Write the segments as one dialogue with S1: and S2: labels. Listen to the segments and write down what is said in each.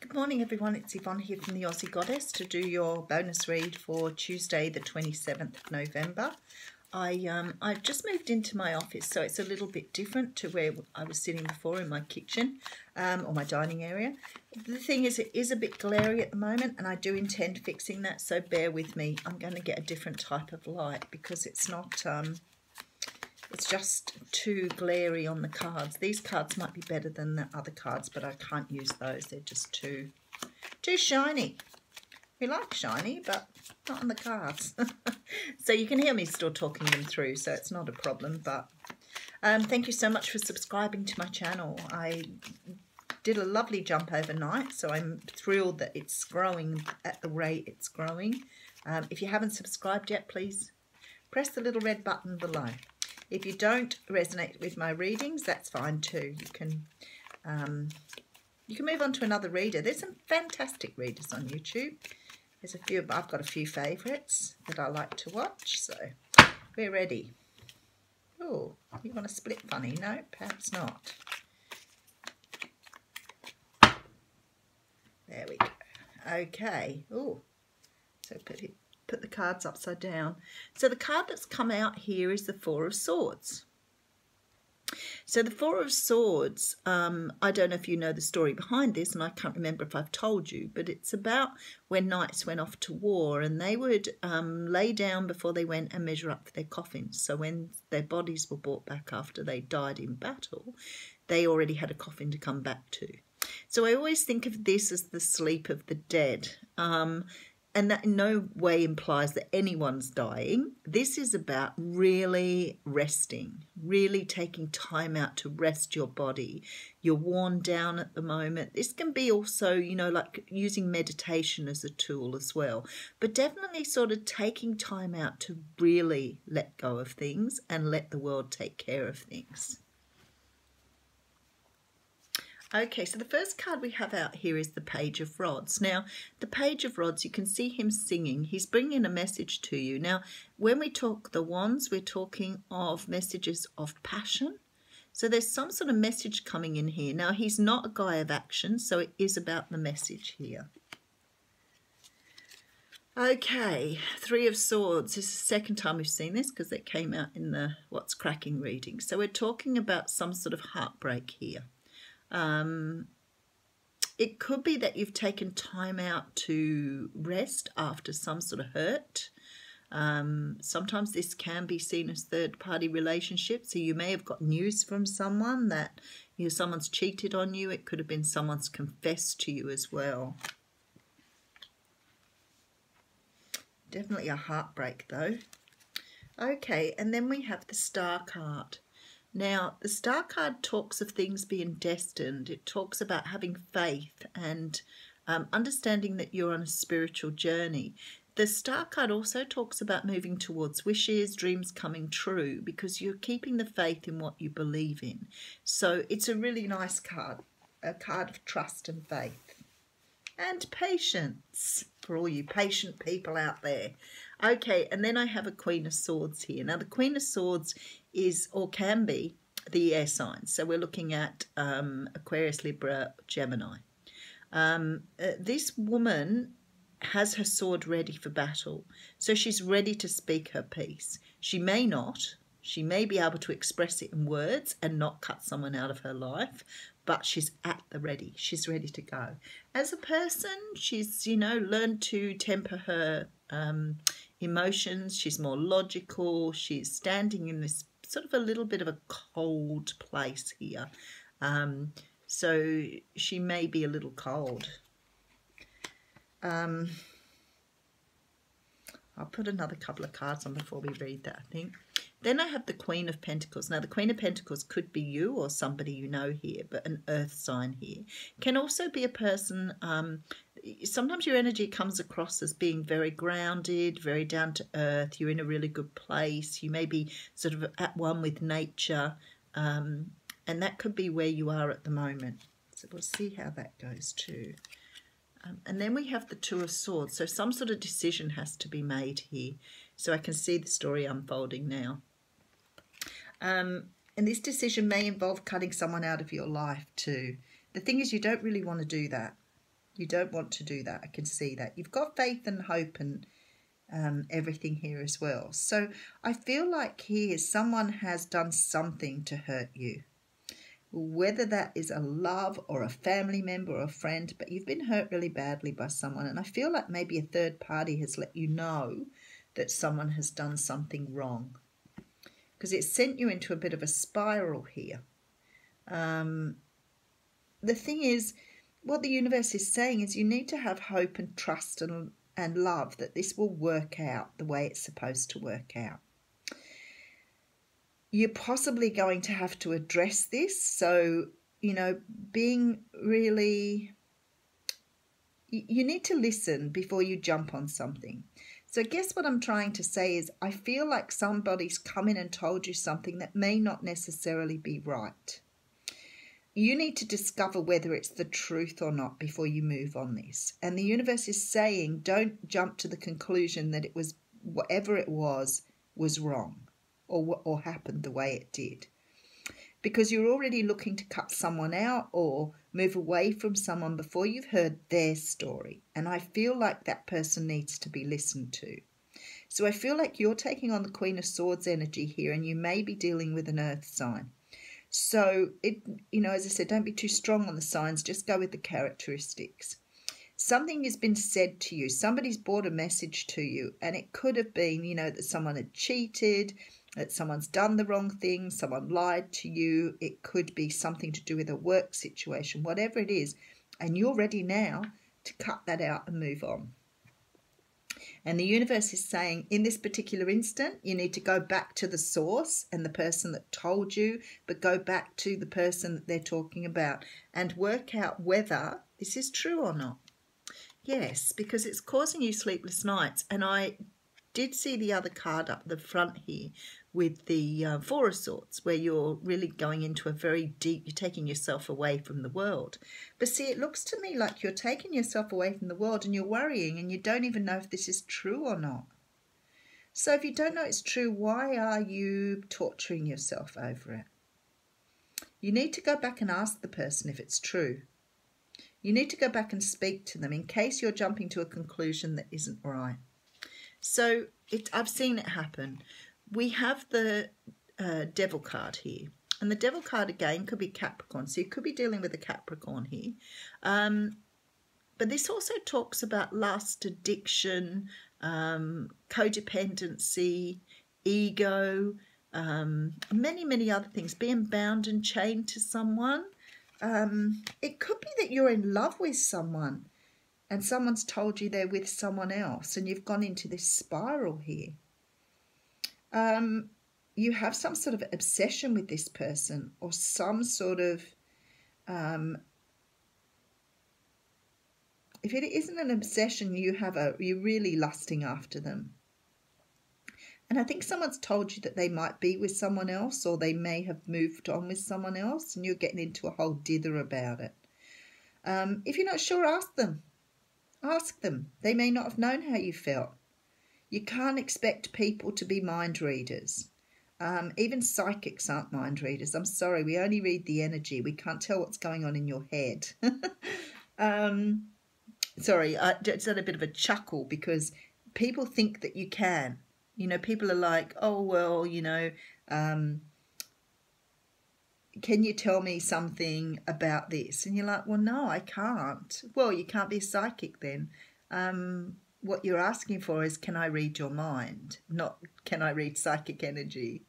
S1: Good morning everyone, it's Yvonne here from the Aussie Goddess to do your bonus read for Tuesday the 27th of November. I've just moved into my office, so it's a little bit different to where I was sitting before in my kitchen or my dining area. The thing is, it is a bit glary at the moment and I do intend fixing that, so bear with me. I'm going to get a different type of light because it's not... it's just too glary on the cards. These cards might be better than the other cards, but I can't use those. They're just too shiny. We like shiny, but not on the cards. So you can hear me still talking them through, so it's not a problem. But thank you so much for subscribing to my channel. I did a lovely jump overnight, so I'm thrilled that it's growing at the rate it's growing. If you haven't subscribed yet, please press the little red button below. If you don't resonate with my readings, that's fine too. You can move on to another reader. There's some fantastic readers on YouTube. There's a few, I've got a few favourites that I like to watch, so we're ready. Oh, you want to split funny? No, perhaps not. There we go. Okay. Oh, so put the cards upside down. So the card that's come out here is the Four of Swords. So the Four of Swords, I don't know if you know the story behind this, and I can't remember if I've told you, but it's about when knights went off to war and they would lay down before they went and measure up for their coffins. So when their bodies were brought back after they died in battle, they already had a coffin to come back to. So I always think of this as the sleep of the dead. And that in no way implies that anyone's dying. This is about really resting, really taking time out to rest your body. You're worn down at the moment. This can be also, you know, like using meditation as a tool as well. But definitely sort of taking time out to really let go of things and let the world take care of things. Okay, so the first card we have out here is the Page of Rods. Now, the Page of Rods, you can see him singing. He's bringing a message to you. Now, when we talk the wands, we're talking of messages of passion. So there's some sort of message coming in here. Now, he's not a guy of action, so it is about the message here. Okay, Three of Swords. This is the second time we've seen this because it came out in the What's Cracking reading. So we're talking about some sort of heartbreak here. It could be that you've taken time out to rest after some sort of hurt. Sometimes this can be seen as third-party relationships. So you may have got news from someone that, you know, someone's cheated on you. It could have been someone's confessed to you as well. Definitely a heartbreak though. Okay, and then we have the Star card. Now, the Star card talks of things being destined. It talks about having faith and understanding that you're on a spiritual journey. The Star card also talks about moving towards wishes, dreams coming true, because you're keeping the faith in what you believe in. So it's a really nice card, a card of trust and faith. And patience, for all you patient people out there. Okay, and then I have a Queen of Swords here. Now, the Queen of Swords is, or can be, the air signs. So we're looking at Aquarius, Libra, Gemini. This woman has her sword ready for battle. So she's ready to speak her piece. She may not. She may be able to express it in words and not cut someone out of her life, but she's at the ready. She's ready to go. As a person, she's, you know, learned to temper her emotions. She's more logical. She's standing in this sort of a little bit of a cold place here. So she may be a little cold. I'll put another couple of cards on before we read that, I think. Then I have the Queen of Pentacles. Now, the Queen of Pentacles could be you or somebody you know here, but an earth sign here. Can also be a person, sometimes your energy comes across as being very grounded, very down to earth. You're in a really good place. You may be sort of at one with nature, and that could be where you are at the moment. So we'll see how that goes too. And then we have the Two of Swords. So some sort of decision has to be made here. So I can see the story unfolding now. And this decision may involve cutting someone out of your life too. The thing is, you don't really want to do that. You don't want to do that. I can see that. You've got faith and hope and everything here as well. So I feel like here someone has done something to hurt you. Whether that is a love or a family member or a friend, but you've been hurt really badly by someone. And I feel like maybe a third party has let you know that someone has done something wrong, because it sent you into a bit of a spiral here. The thing is, what the universe is saying is you need to have hope and trust and love that this will work out the way it's supposed to work out. You're possibly going to have to address this. So, you know, being really, you need to listen before you jump on something. So I guess what I'm trying to say is I feel like somebody's come in and told you something that may not necessarily be right. You need to discover whether it's the truth or not before you move on this. And the universe is saying don't jump to the conclusion that it was whatever it was wrong or happened the way it did. Because you're already looking to cut someone out or move away from someone before you've heard their story. And I feel like that person needs to be listened to. So I feel like you're taking on the Queen of Swords energy here, and you may be dealing with an earth sign. So, as I said, don't be too strong on the signs. Just go with the characteristics. Something has been said to you. Somebody's brought a message to you, and it could have been, that someone had cheated, that someone's done the wrong thing, someone lied to you. It could be something to do with a work situation, whatever it is. And you're ready now to cut that out and move on. And the universe is saying in this particular instant, you need to go back to the source and the person that told you, but go back to the person that they're talking about and work out whether this is true or not. Yes, because it's causing you sleepless nights. And I did see the other card up the front here with the Four of Swords, where you're really going into a very deep, you're taking yourself away from the world. But see, it looks to me like you're taking yourself away from the world and you're worrying and you don't even know if this is true or not. So if you don't know it's true, why are you torturing yourself over it? You need to go back and ask the person if it's true. You need to go back and speak to them in case you're jumping to a conclusion that isn't right. So I've seen it happen. We have the Devil card here. And the Devil card, again, could be Capricorn. So you could be dealing with a Capricorn here. But this also talks about lust, addiction, codependency, ego, many, many other things. Being bound and chained to someone. It could be that you're in love with someone and someone's told you they're with someone else and you've gone into this spiral here. You have some sort of obsession with this person or some sort of, if it isn't an obsession, you're really lusting after them. And I think someone's told you that they might be with someone else or they may have moved on with someone else and you're getting into a whole dither about it. If you're not sure, ask them. Ask them. They may not have known how you felt. You can't expect people to be mind readers. Even psychics aren't mind readers. I'm sorry, we only read the energy. We can't tell what's going on in your head. Sorry, I just had a bit of a chuckle because people think that you can. People are like, oh, well, can you tell me something about this? And you're like, well, no, I can't. Well, you can't be a psychic then. What you're asking for is, can I read your mind? Not, can I read psychic energy?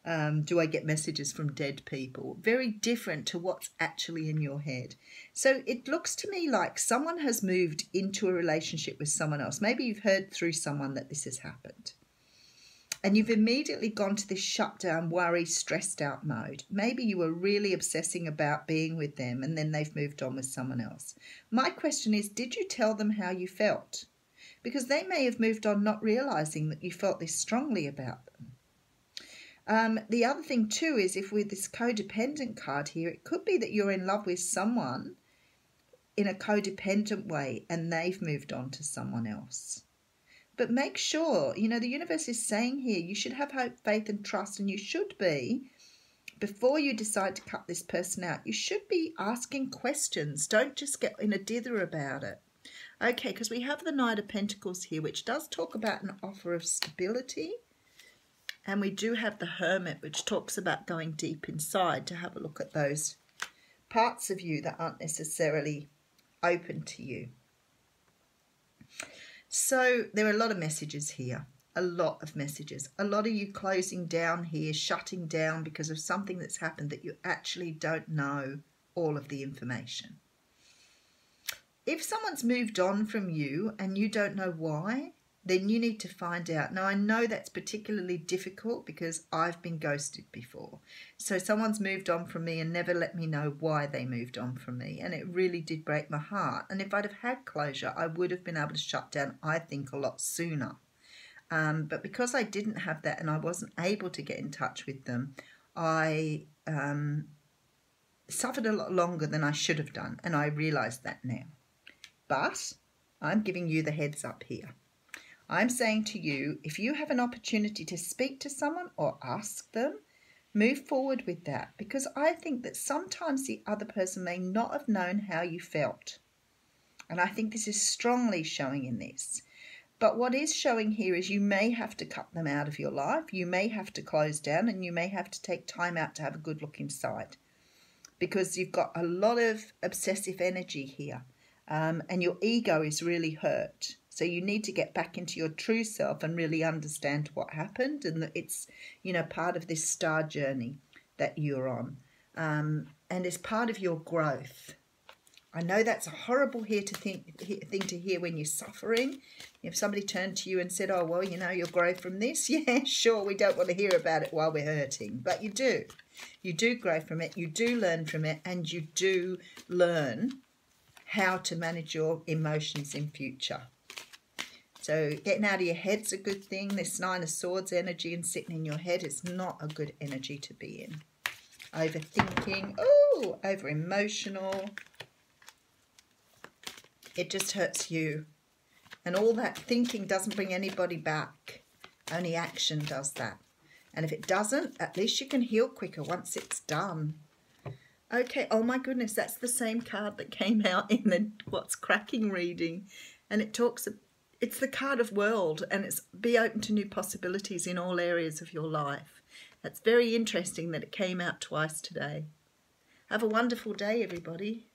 S1: Do I get messages from dead people? Very different to what's actually in your head. So it looks to me like someone has moved into a relationship with someone else. Maybe you've heard through someone that this has happened. And you've immediately gone to this shutdown, worry, stressed out mode. Maybe you were really obsessing about being with them and then they've moved on with someone else. My question is, did you tell them how you felt? Because they may have moved on not realising that you felt this strongly about them. The other thing too is if with this codependent card here, it could be that you're in love with someone in a codependent way and they've moved on to someone else. But make sure, the universe is saying here, you should have hope, faith and trust, and you should be before you decide to cut this person out, you should be asking questions. Don't just get in a dither about it. Okay, because we have the Knight of Pentacles here, which does talk about an offer of stability. And we do have the Hermit, which talks about going deep inside to have a look at those parts of you that aren't necessarily open to you. So there are a lot of messages here. A lot of messages. A lot of you closing down here, shutting down because of something that's happened that you actually don't know all of the information. If someone's moved on from you and you don't know why, then you need to find out. Now, I know that's particularly difficult because I've been ghosted before. So someone's moved on from me and never let me know why they moved on from me. And it really did break my heart. And if I'd have had closure, I would have been able to shut down, I think, a lot sooner. But because I didn't have that and I wasn't able to get in touch with them, I suffered a lot longer than I should have done. And I realise that now. But I'm giving you the heads up here. I'm saying to you, if you have an opportunity to speak to someone or ask them, move forward with that. Because I think that sometimes the other person may not have known how you felt. And I think this is strongly showing in this. But what is showing here is you may have to cut them out of your life. You may have to close down and you may have to take time out to have a good look inside. Because you've got a lot of obsessive energy here. And your ego is really hurt. So you need to get back into your true self and really understand what happened. And that it's, you know, part of this star journey that you're on. And it's part of your growth. I know that's a horrible thing to hear when you're suffering. If somebody turned to you and said, oh, well, you know, you'll grow from this. Yeah, sure, we don't want to hear about it while we're hurting. But you do. You do grow from it. You do learn from it. And you do learn how to manage your emotions in future. So getting out of your head's a good thing. This Nine of Swords energy and sitting in your head is not a good energy to be in. Overthinking. Oh, over-emotional. It just hurts you. And all that thinking doesn't bring anybody back. Only action does that. And if it doesn't, at least you can heal quicker once it's done. Okay, oh my goodness, that's the same card that came out in the What's Cracking reading. And it talks, it's the card of World, and it's be open to new possibilities in all areas of your life. That's very interesting that it came out twice today. Have a wonderful day, everybody.